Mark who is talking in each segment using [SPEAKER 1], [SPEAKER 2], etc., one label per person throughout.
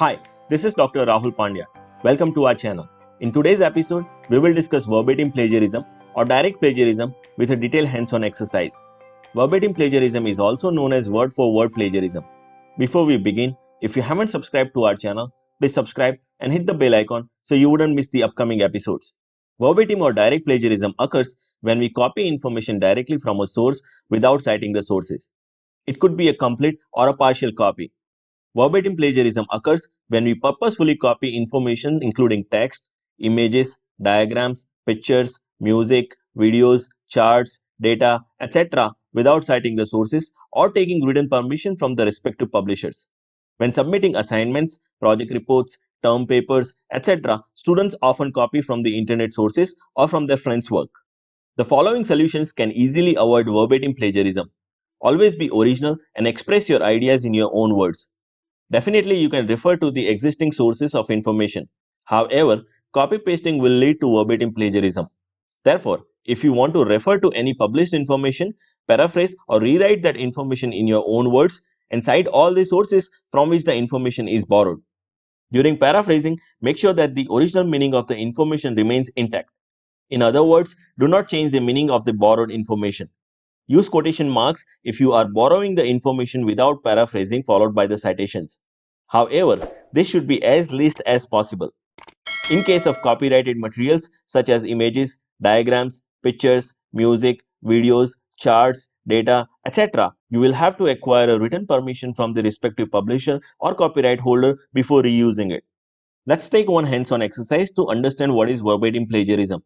[SPEAKER 1] Hi, this is Dr. Rahul Pandya. Welcome to our channel. In today's episode, we will discuss verbatim plagiarism or direct plagiarism with a detailed hands-on exercise. Verbatim plagiarism is also known as word-for-word plagiarism. Before we begin, if you haven't subscribed to our channel, please subscribe and hit the bell icon so you wouldn't miss the upcoming episodes. Verbatim or direct plagiarism occurs when we copy information directly from a source without citing the sources. It could be a complete or a partial copy. Verbatim plagiarism occurs when we purposefully copy information including text, images, diagrams, pictures, music, videos, charts, data, etc. without citing the sources or taking written permission from the respective publishers. When submitting assignments, project reports, term papers, etc., students often copy from the internet sources or from their friends' work. The following solutions can easily avoid verbatim plagiarism. Always be original and express your ideas in your own words. Definitely, you can refer to the existing sources of information. However, copy pasting will lead to verbatim plagiarism. Therefore, if you want to refer to any published information, paraphrase or rewrite that information in your own words and cite all the sources from which the information is borrowed. During paraphrasing, make sure that the original meaning of the information remains intact. In other words, do not change the meaning of the borrowed information. Use quotation marks if you are borrowing the information without paraphrasing followed by the citations. However, this should be as least as possible. In case of copyrighted materials such as images, diagrams, pictures, music, videos, charts, data, etc., you will have to acquire a written permission from the respective publisher or copyright holder before reusing it. Let's take one hands-on exercise to understand what is verbatim plagiarism.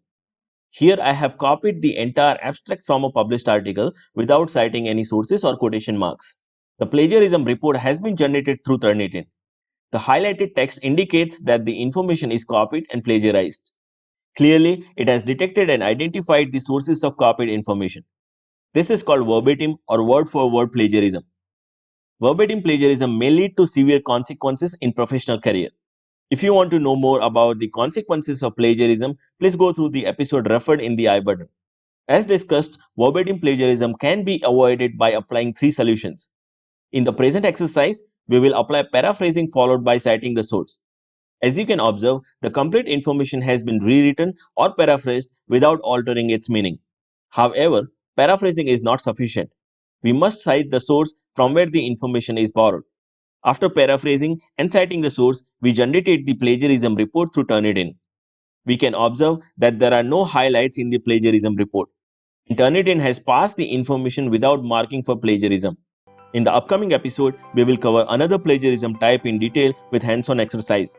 [SPEAKER 1] Here I have copied the entire abstract from a published article without citing any sources or quotation marks. The plagiarism report has been generated through Turnitin. The highlighted text indicates that the information is copied and plagiarized. Clearly, it has detected and identified the sources of copied information. This is called verbatim or word-for-word plagiarism. Verbatim plagiarism may lead to severe consequences in professional career. If you want to know more about the consequences of plagiarism, please go through the episode referred in the I button. As discussed, verbatim plagiarism can be avoided by applying three solutions. In the present exercise, we will apply paraphrasing followed by citing the source. As you can observe, the complete information has been rewritten or paraphrased without altering its meaning. However, paraphrasing is not sufficient. We must cite the source from where the information is borrowed. After paraphrasing and citing the source, we generated the plagiarism report through Turnitin. We can observe that there are no highlights in the plagiarism report. Turnitin has passed the information without marking for plagiarism. In the upcoming episode, we will cover another plagiarism type in detail with hands-on exercise.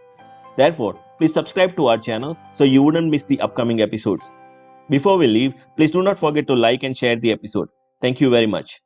[SPEAKER 1] Therefore, please subscribe to our channel so you wouldn't miss the upcoming episodes. Before we leave, please do not forget to like and share the episode. Thank you very much.